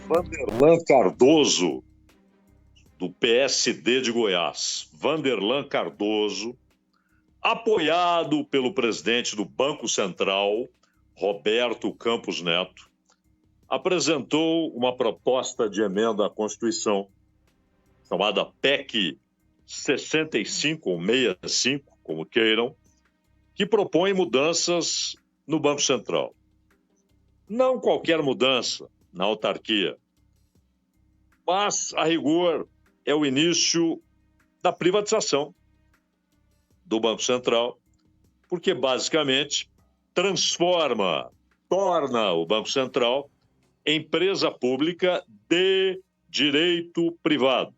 Vanderlan Cardoso, do PSD de Goiás. Vanderlan Cardoso, apoiado pelo presidente do Banco Central, Roberto Campos Neto, apresentou uma proposta de emenda à Constituição, chamada PEC 65 ou 65, como queiram, que propõe mudanças no Banco Central. Não qualquer mudança na autarquia, mas, a rigor, é o início da privatização do Banco Central, porque, basicamente, torna o Banco Central empresa pública de direito privado.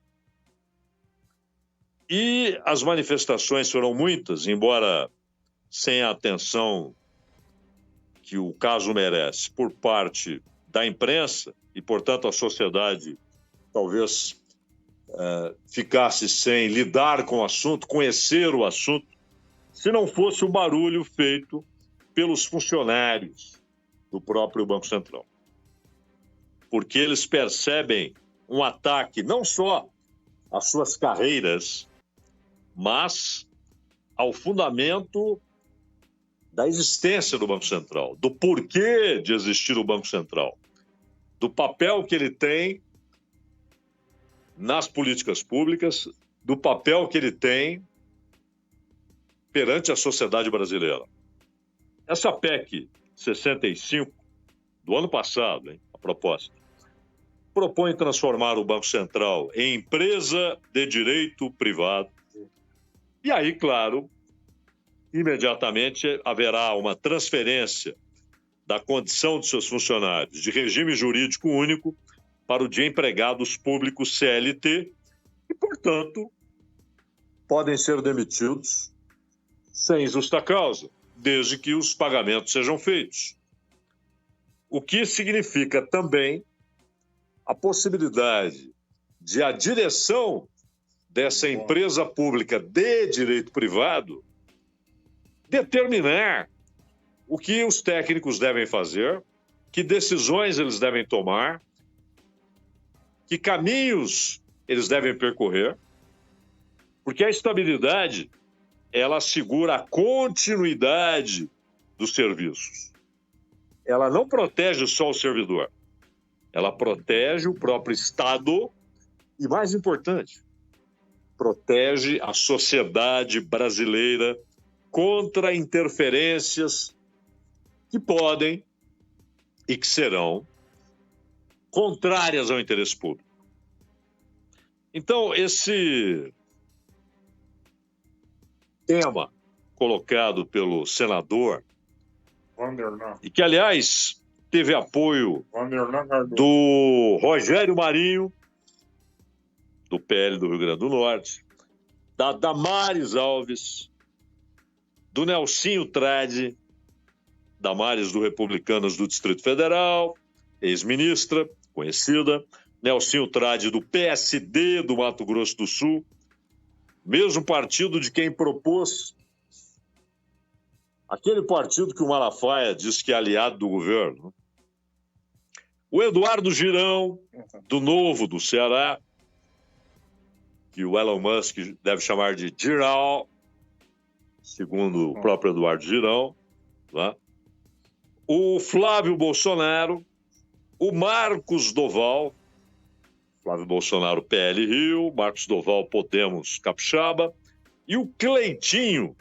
E as manifestações foram muitas, embora sem a atenção que o caso merece por parte da imprensa, e, portanto, a sociedade talvez ficasse sem lidar com o assunto, conhecer o assunto, se não fosse o barulho feito pelos funcionários do próprio Banco Central. Porque eles percebem um ataque não só às suas carreiras, mas ao fundamento da existência do Banco Central, do porquê de existir o Banco Central, do papel que ele tem nas políticas públicas, do papel que ele tem perante a sociedade brasileira. Essa PEC 65 do ano passado, a proposta, propõe transformar o Banco Central em empresa de direito privado. E aí, claro, imediatamente haverá uma transferência da condição de seus funcionários de regime jurídico único para o de empregados públicos CLT e, portanto, podem ser demitidos sem justa causa, desde que os pagamentos sejam feitos. O que significa também a possibilidade de a direção dessa empresa pública de direito privado determinar o que os técnicos devem fazer, que decisões eles devem tomar, que caminhos eles devem percorrer, porque a estabilidade, ela assegura a continuidade dos serviços. Ela não protege só o servidor, ela protege o próprio Estado e, mais importante, protege a sociedade brasileira contra interferências que podem e que serão contrárias ao interesse público. Então, esse tema colocado pelo senador, e que, aliás, teve apoio do Rogério Marinho, do PL do Rio Grande do Norte, da Damares Alves, do Nelsinho Trade, Damares do Republicanos do Distrito Federal, ex-ministra, conhecida, Nelsinho Trade do PSD do Mato Grosso do Sul, mesmo partido de quem propôs, aquele partido que o Malafaia diz que é aliado do governo. O Eduardo Girão, do Novo, do Ceará, que o Elon Musk deve chamar de Girão, segundo o próprio Eduardo Girão, né? O Flávio Bolsonaro, o Marcos Doval, Flávio Bolsonaro, PL Rio, Marcos Doval, Podemos, Capixaba, e o Cleitinho,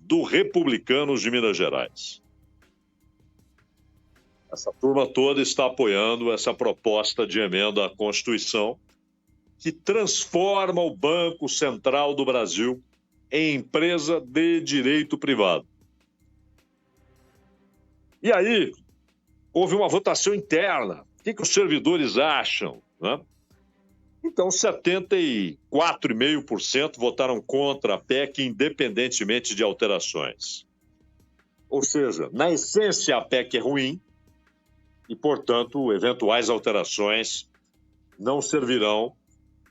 do Republicanos de Minas Gerais. Essa turma toda está apoiando essa proposta de emenda à Constituição que transforma o Banco Central do Brasil em empresa de direito privado. E aí, houve uma votação interna. O que os servidores acham, né? Então, 74,5% votaram contra a PEC, independentemente de alterações. Ou seja, na essência, a PEC é ruim e, portanto, eventuais alterações não servirão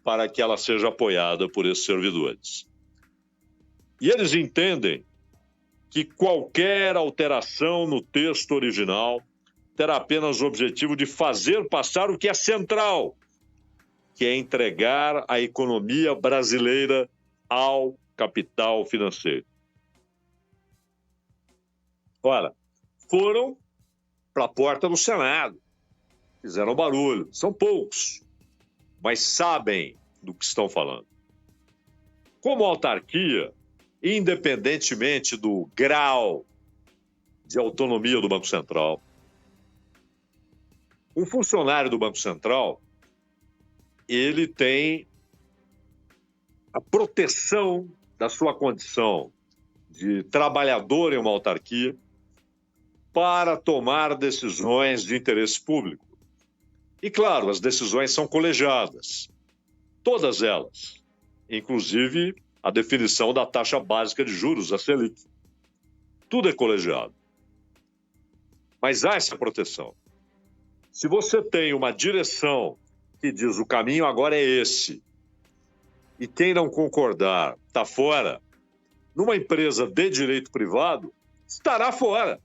para que ela seja apoiada por esses servidores. E eles entendem que qualquer alteração no texto original terá apenas o objetivo de fazer passar o que é central, que é entregar a economia brasileira ao capital financeiro. Ora, foram para a porta do Senado, fizeram barulho, são poucos, mas sabem do que estão falando. Como autarquia, independentemente do grau de autonomia do Banco Central, um funcionário do Banco Central, ele tem a proteção da sua condição de trabalhador em uma autarquia para tomar decisões de interesse público. E, claro, as decisões são colegiadas, todas elas, inclusive a definição da taxa básica de juros, a Selic. Tudo é colegiado. Mas há essa proteção. Se você tem uma direção que diz o caminho agora é esse, e quem não concordar está fora, numa empresa de direito privado, estará fora.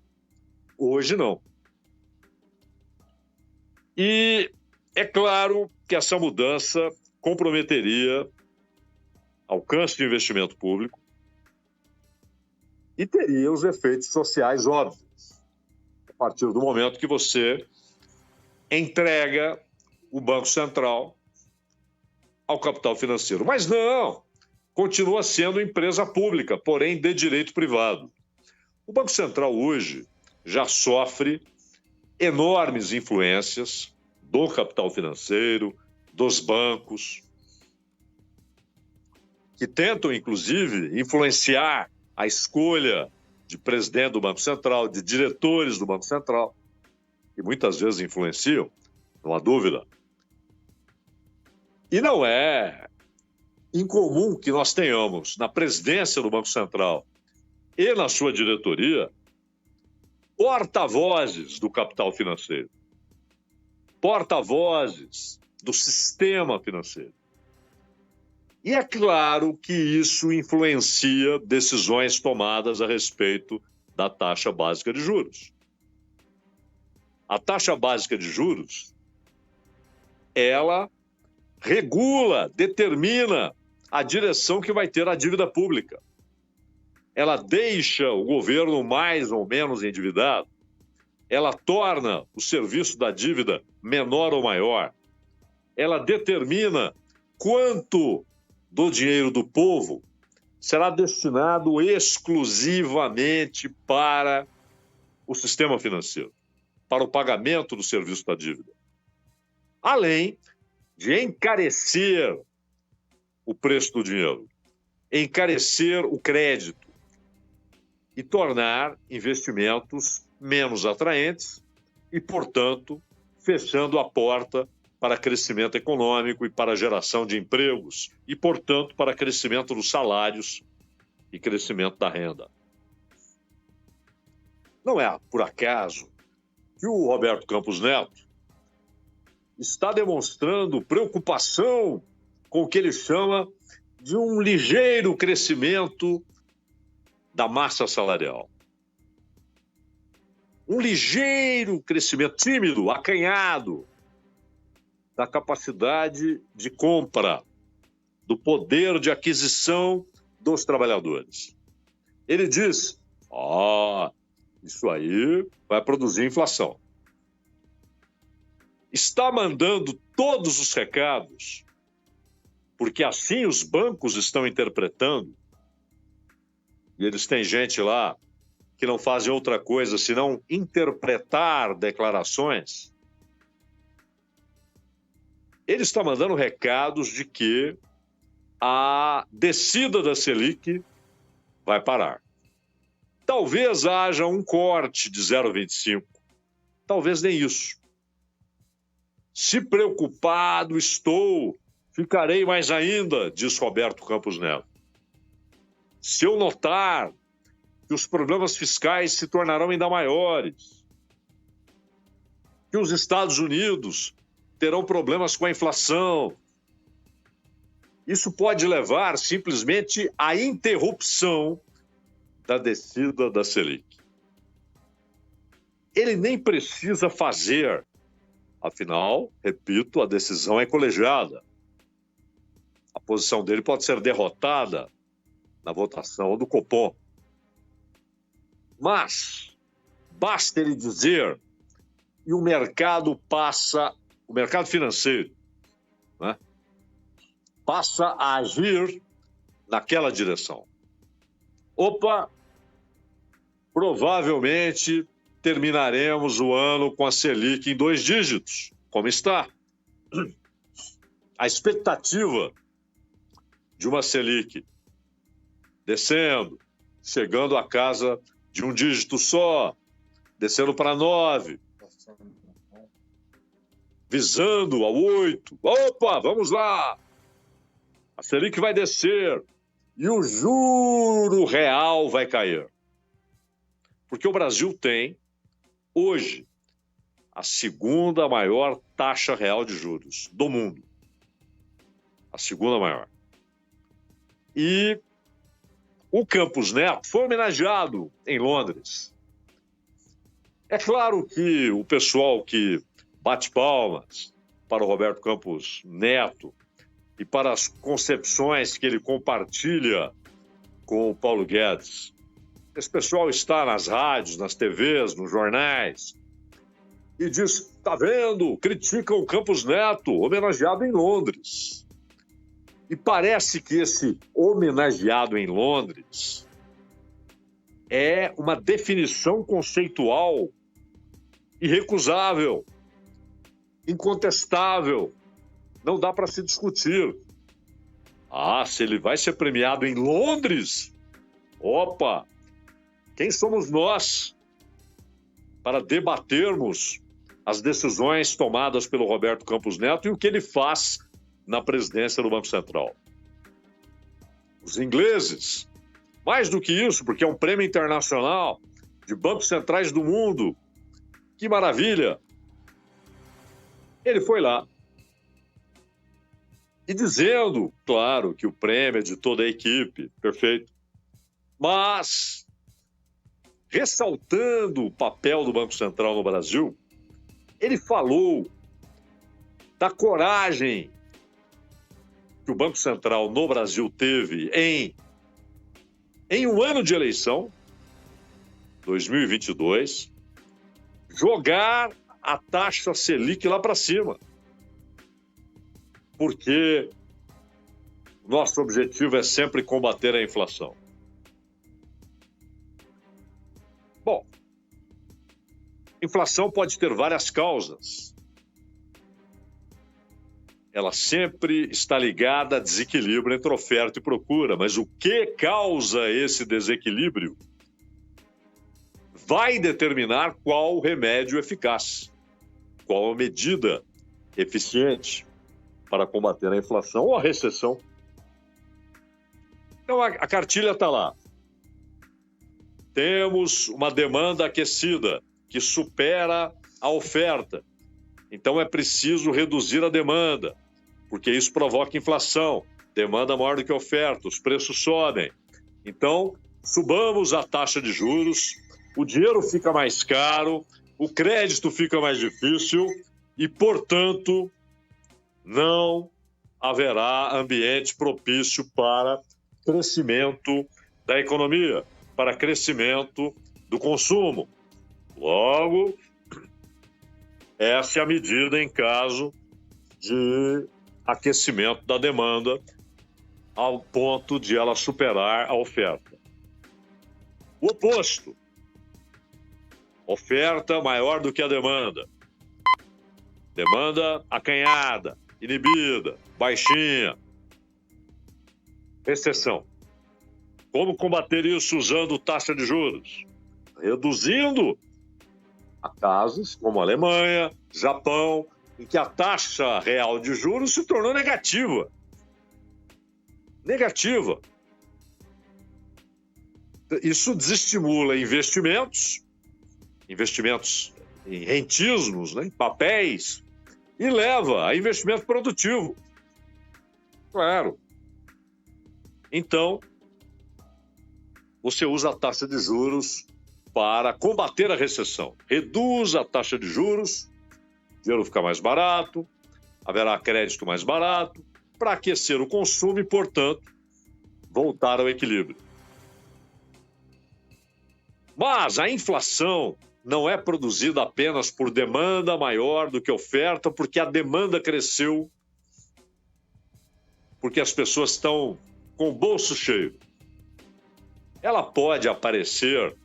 Hoje não. E é claro que essa mudança comprometeria alcance de investimento público e teria os efeitos sociais óbvios. A partir do momento que você entrega o Banco Central ao capital financeiro. Mas não, continua sendo empresa pública, porém de direito privado. O Banco Central hoje já sofre enormes influências do capital financeiro, dos bancos, que tentam, inclusive, influenciar a escolha de presidente do Banco Central, de diretores do Banco Central, que muitas vezes influenciam, não há dúvida. E não é incomum que nós tenhamos na presidência do Banco Central e na sua diretoria porta-vozes do capital financeiro, porta-vozes do sistema financeiro. E é claro que isso influencia decisões tomadas a respeito da taxa básica de juros. A taxa básica de juros, ela regula, determina a direção que vai ter a dívida pública. Ela deixa o governo mais ou menos endividado, ela torna o serviço da dívida menor ou maior, ela determina quanto do dinheiro do povo será destinado exclusivamente para o sistema financeiro, para o pagamento do serviço da dívida. Além de encarecer o preço do dinheiro, encarecer o crédito e tornar investimentos menos atraentes e, portanto, fechando a porta para crescimento econômico e para geração de empregos e, portanto, para crescimento dos salários e crescimento da renda. Não é por acaso que o Roberto Campos Neto está demonstrando preocupação com o que ele chama de um ligeiro crescimento da massa salarial. Um ligeiro crescimento tímido, acanhado, da capacidade de compra, do poder de aquisição dos trabalhadores. Ele diz, isso aí vai produzir inflação. Está mandando todos os recados, porque assim os bancos estão interpretando, e eles têm gente lá que não fazem outra coisa senão interpretar declarações. Ele está mandando recados de que a descida da Selic vai parar. Talvez haja um corte de 0,25. Talvez nem isso. Se preocupado estou, ficarei mais ainda, diz Roberto Campos Neto. Se eu notar que os problemas fiscais se tornarão ainda maiores, que os Estados Unidos terão problemas com a inflação, isso pode levar simplesmente à interrupção da descida da Selic. ele nem precisa fazer. Afinal, repito, a decisão é colegiada. A posição dele pode ser derrotada na votação do Copom. Mas basta ele dizer e o mercado financeiro, né, passa a agir naquela direção. Opa, provavelmente terminaremos o ano com a Selic em 2 dígitos, como está. A expectativa de uma Selic descendo, chegando à casa de 1 dígito só, descendo para 9, visando a 8. Opa, vamos lá! A Selic vai descer e o juro real vai cair. Porque o Brasil tem, hoje, a segunda maior taxa real de juros do mundo. A segunda maior. E o Campos Neto foi homenageado em Londres. É claro que o pessoal que bate palmas para o Roberto Campos Neto e para as concepções que ele compartilha com o Paulo Guedes, esse pessoal está nas rádios, nas TVs, nos jornais e diz, tá vendo, critica o Campos Neto, homenageado em Londres. E parece que esse homenageado em Londres é uma definição conceitual irrecusável, incontestável, não dá para se discutir. Ah, se ele vai ser premiado em Londres? Opa! Quem somos nós para debatermos as decisões tomadas pelo Roberto Campos Neto e o que ele faz na presidência do Banco Central? Os ingleses, mais do que isso, porque é um prêmio internacional de bancos centrais do mundo. Que maravilha! Ele foi lá e dizendo, claro, que o prêmio é de toda a equipe, perfeito, mas ressaltando o papel do Banco Central no Brasil, ele falou da coragem que o Banco Central no Brasil teve em um ano de eleição, 2022, jogar a taxa Selic lá para cima. Porque nosso objetivo é sempre combater a inflação. Bom, inflação pode ter várias causas. Ela sempre está ligada a desequilíbrio entre oferta e procura, mas o que causa esse desequilíbrio vai determinar qual o remédio eficaz, qual a medida eficiente para combater a inflação ou a recessão. Então, a cartilha está lá. Temos uma demanda aquecida que supera a oferta. Então, é preciso reduzir a demanda, porque isso provoca inflação. Demanda maior do que oferta, os preços sobem. Então, subamos a taxa de juros, o dinheiro fica mais caro, o crédito fica mais difícil e, portanto, não haverá ambiente propício para crescimento da economia, para crescimento do consumo. Logo, essa é a medida em caso de aquecimento da demanda ao ponto de ela superar a oferta. O oposto, oferta maior do que a demanda. Demanda acanhada, inibida, baixinha. Recessão. Como combater isso usando taxa de juros? Reduzindo a casos como a Alemanha, Japão, em que a taxa real de juros se tornou negativa. Negativa. Isso desestimula investimentos em rentismos, né, em papéis, e leva a investimento produtivo. Claro. Então, você usa a taxa de juros para combater a recessão. Reduz a taxa de juros, o dinheiro fica mais barato, haverá crédito mais barato, para aquecer o consumo e, portanto, voltar ao equilíbrio. Mas a inflação não é produzida apenas por demanda maior do que oferta, porque a demanda cresceu, porque as pessoas estão com o bolso cheio. Ela pode aparecer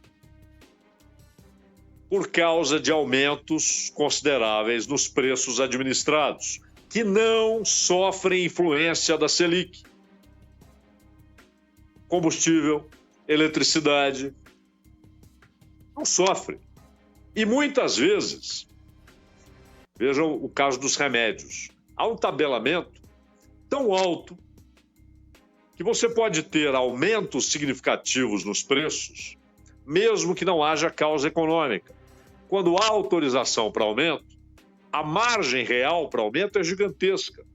por causa de aumentos consideráveis nos preços administrados, que não sofrem influência da Selic. Combustível, eletricidade, não sofre. E muitas vezes, vejam o caso dos remédios, há um tabelamento tão alto que você pode ter aumentos significativos nos preços, mesmo que não haja causa econômica. Quando há autorização para aumento, a margem real para aumento é gigantesca.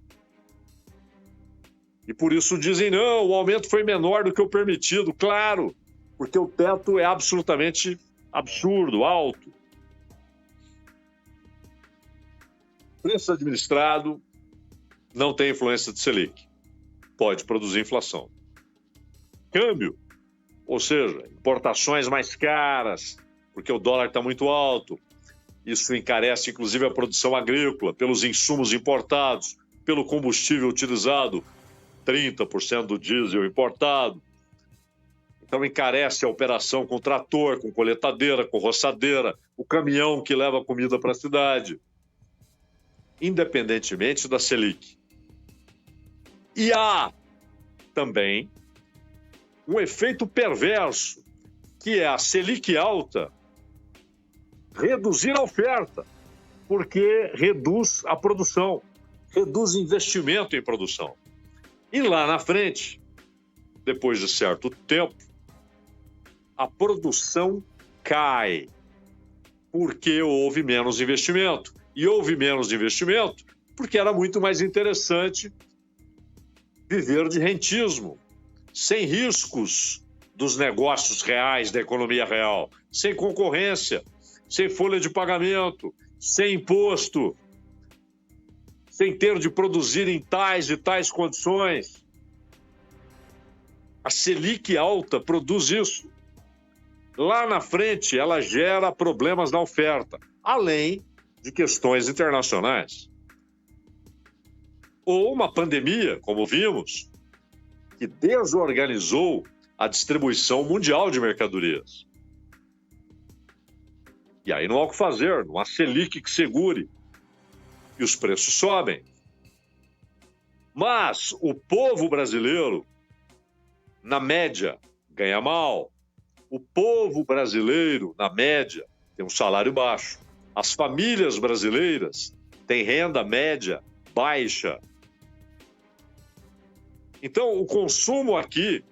E por isso dizem, não, o aumento foi menor do que o permitido. Claro, porque o teto é absolutamente absurdo, alto. Preço administrado não tem influência de Selic. Pode produzir inflação. Câmbio, ou seja, importações mais caras, porque o dólar está muito alto. Isso encarece, inclusive, a produção agrícola, pelos insumos importados, pelo combustível utilizado, 30% do diesel importado. Então, encarece a operação com trator, com coletadeira, com roçadeira, o caminhão que leva comida para a cidade, independentemente da Selic. E há também um efeito perverso, que é a Selic alta reduzir a oferta, porque reduz a produção, reduz investimento em produção. E lá na frente, depois de certo tempo, a produção cai, porque houve menos investimento. E houve menos investimento porque era muito mais interessante viver de rentismo, sem riscos dos negócios reais, da economia real, sem concorrência, sem folha de pagamento, sem imposto, sem ter de produzir em tais e tais condições. A Selic alta produz isso. Lá na frente, ela gera problemas na oferta, além de questões internacionais. Ou uma pandemia, como vimos, que desorganizou a distribuição mundial de mercadorias. E aí não há o que fazer, não há Selic que segure. E os preços sobem. Mas o povo brasileiro, na média, ganha mal. O povo brasileiro, na média, tem um salário baixo. As famílias brasileiras têm renda média baixa. Então, o consumo aqui,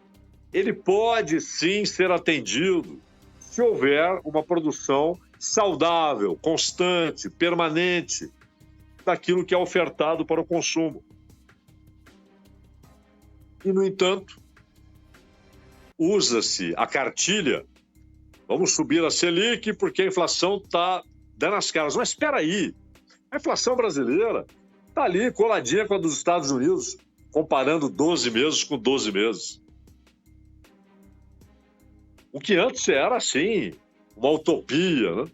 ele pode sim ser atendido se houver uma produção saudável, constante, permanente, daquilo que é ofertado para o consumo. E, no entanto, usa-se a cartilha, vamos subir a Selic porque a inflação está dando as caras. Mas espera aí, a inflação brasileira está ali coladinha com a dos Estados Unidos, comparando 12 meses com 12 meses. O que antes era, assim, uma utopia, né?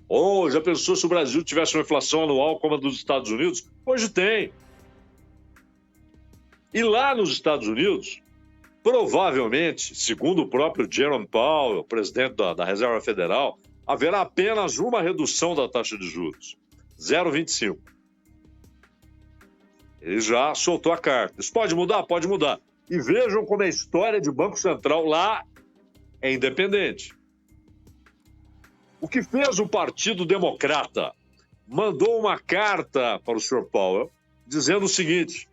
Oh, já pensou se o Brasil tivesse uma inflação anual como a dos Estados Unidos? Hoje tem. E lá nos Estados Unidos, provavelmente, segundo o próprio Jerome Powell, presidente da Reserva Federal, haverá apenas uma redução da taxa de juros, 0,25. Ele já soltou a carta. Isso pode mudar? Pode mudar. E vejam como a história de Banco Central lá é independente. O que fez o Partido Democrata? Mandou uma carta para o Sr. Powell dizendo o seguinte: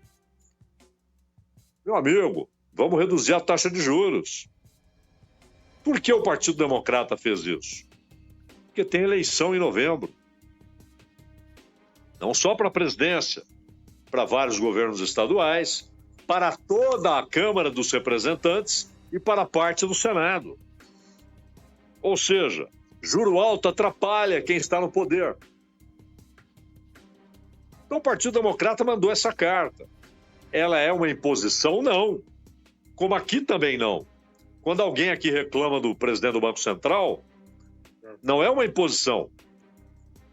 meu amigo, vamos reduzir a taxa de juros. Por que o Partido Democrata fez isso? Porque tem eleição em novembro. Não só para a presidência, para vários governos estaduais, para toda a Câmara dos Representantes e para parte do Senado. Ou seja, juro alto atrapalha quem está no poder. Então o Partido Democrata mandou essa carta. Ela é uma imposição? Não. Como aqui também não. Quando alguém aqui reclama do presidente do Banco Central, não é uma imposição.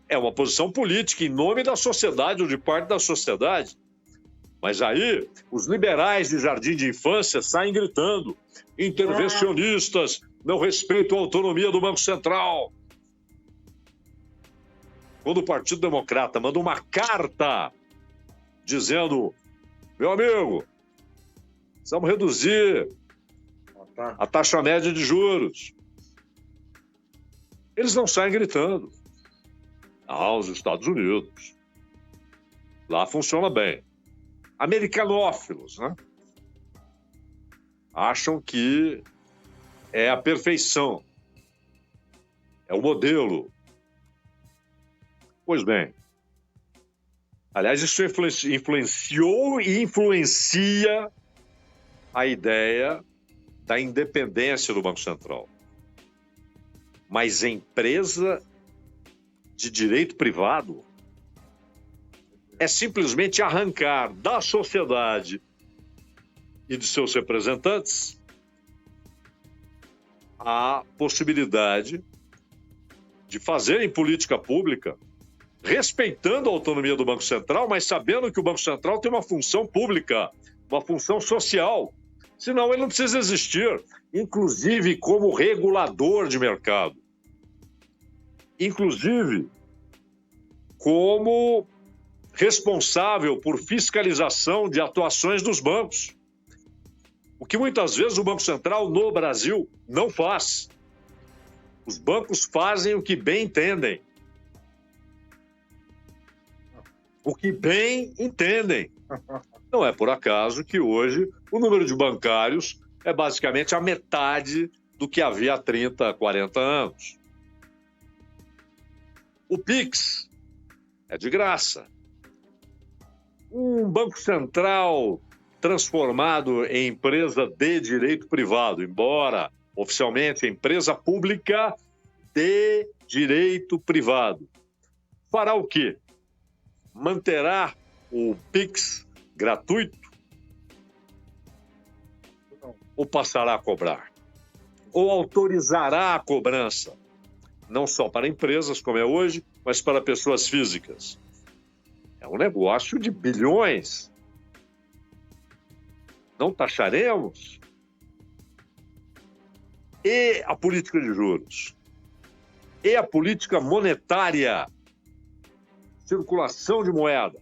É uma posição política em nome da sociedade ou de parte da sociedade. Mas aí, os liberais de jardim de infância saem gritando: intervencionistas, não respeitam a autonomia do Banco Central. Quando o Partido Democrata manda uma carta dizendo: meu amigo, precisamos reduzir a taxa média de juros, eles não saem gritando. Os Estados Unidos. Lá funciona bem. Americanófilos, né? Acham que é a perfeição. É o modelo. Pois bem. Aliás, isso influenciou e influencia a ideia da independência do Banco Central. Mas empresa de direito privado é simplesmente arrancar da sociedade e de seus representantes a possibilidade de fazerem política pública respeitando a autonomia do Banco Central, mas sabendo que o Banco Central tem uma função pública, uma função social. Senão ele não precisa existir, inclusive como regulador de mercado. Inclusive como responsável por fiscalização de atuações dos bancos. O que muitas vezes o Banco Central no Brasil não faz. Os bancos fazem o que bem entendem. O que bem entendem. Não é por acaso que hoje o número de bancários é basicamente a metade do que havia há 30, 40 anos. O Pix é de graça. Um banco central transformado em empresa de direito privado, embora oficialmente empresa pública de direito privado, fará o quê? Manterá o Pix gratuito? Ou passará a cobrar? Ou autorizará a cobrança? Não só para empresas, como é hoje, mas para pessoas físicas. É um negócio de bilhões. Não taxaremos? E a política de juros? E a política monetária? Circulação de moeda?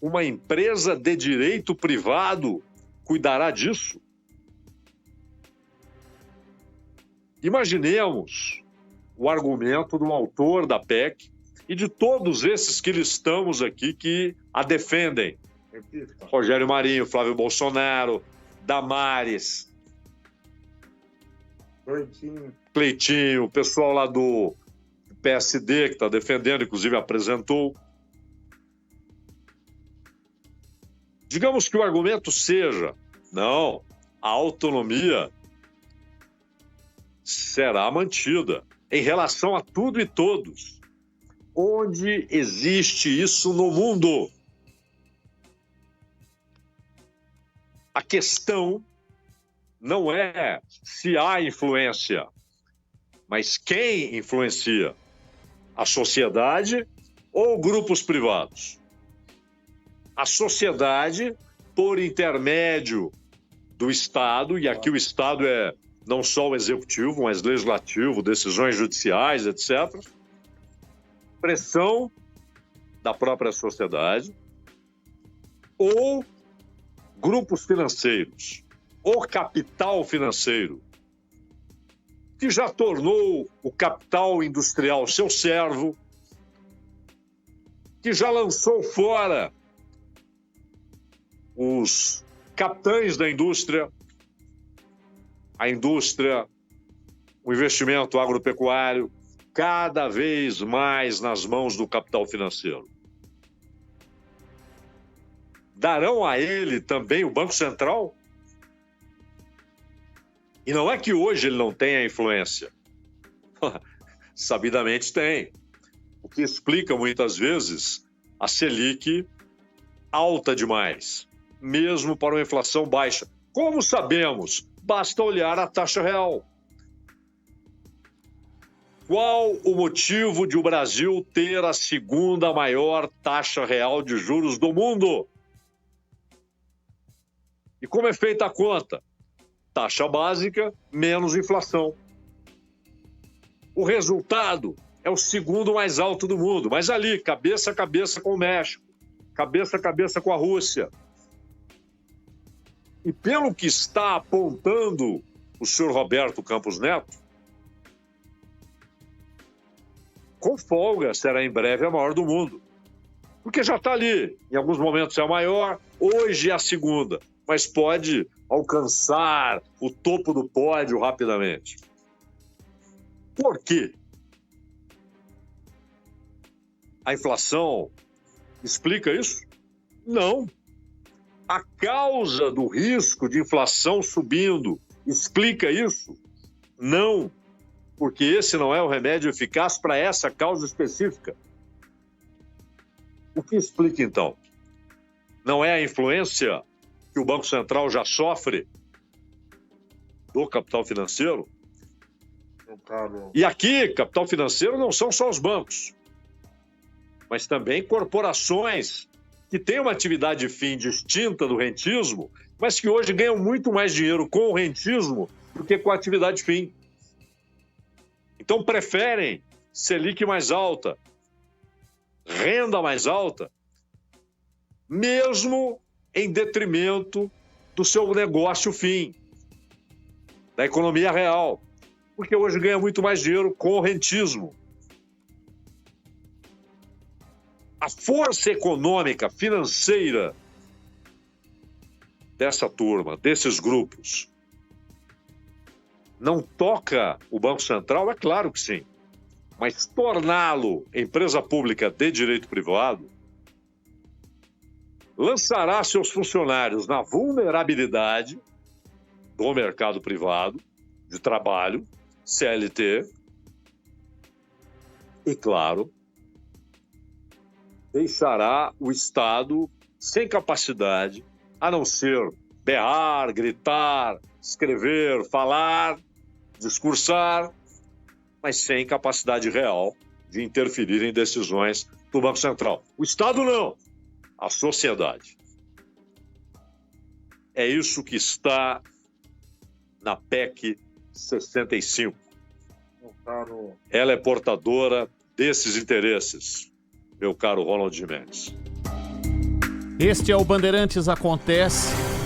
Uma empresa de direito privado cuidará disso? Imaginemos o argumento do autor da PEC e de todos esses que listamos aqui que a defendem. Rogério Marinho, Flávio Bolsonaro, Damares, Cleitinho, o pessoal lá do PSD que está defendendo, inclusive apresentou. Digamos que o argumento seja: não, a autonomia será mantida em relação a tudo e todos. Onde existe isso no mundo? A questão não é se há influência, mas quem influencia? A sociedade ou grupos privados? A sociedade, por intermédio do Estado, e aqui o Estado é não só o executivo, mas legislativo, decisões judiciais, etc. Pressão da própria sociedade, ou grupos financeiros, ou capital financeiro, que já tornou o capital industrial seu servo, que já lançou fora os capitães da indústria, a indústria, o investimento agropecuário, cada vez mais nas mãos do capital financeiro. Darão a ele também o Banco Central? E não é que hoje ele não tenha influência. Sabidamente tem. O que explica muitas vezes a Selic alta demais, mesmo para uma inflação baixa. Como sabemos? Basta olhar a taxa real. Qual o motivo de o Brasil ter a segunda maior taxa real de juros do mundo? E como é feita a conta? Taxa básica menos inflação. O resultado é o segundo mais alto do mundo, mas ali, cabeça a cabeça com o México, cabeça a cabeça com a Rússia. E pelo que está apontando o senhor Roberto Campos Neto, com folga será em breve a maior do mundo. Porque já está ali, em alguns momentos é a maior, hoje é a segunda, mas pode alcançar o topo do pódio rapidamente. Por quê? A inflação explica isso? Não. A causa do risco de inflação subindo explica isso? Não. Porque esse não é o remédio eficaz para essa causa específica. O que explica, então? Não é a influência que o Banco Central já sofre do capital financeiro? E aqui, capital financeiro não são só os bancos, mas também corporações que têm uma atividade fim distinta do rentismo, mas que hoje ganham muito mais dinheiro com o rentismo do que com a atividade fim. Então preferem Selic mais alta, renda mais alta, mesmo em detrimento do seu negócio fim, da economia real, porque hoje ganha muito mais dinheiro com o rentismo. A força econômica, financeira dessa turma, desses grupos, não toca o Banco Central? É claro que sim. Mas torná-lo empresa pública de direito privado lançará seus funcionários na vulnerabilidade do mercado privado de trabalho, CLT, e, claro, deixará o Estado sem capacidade, a não ser berrar, gritar, escrever, falar, discursar, mas sem capacidade real de interferir em decisões do Banco Central. O Estado não, a sociedade. É isso que está na PEC 65. Ela é portadora desses interesses, meu caro Ronald Gimenez. Este é o Bandeirantes Acontece.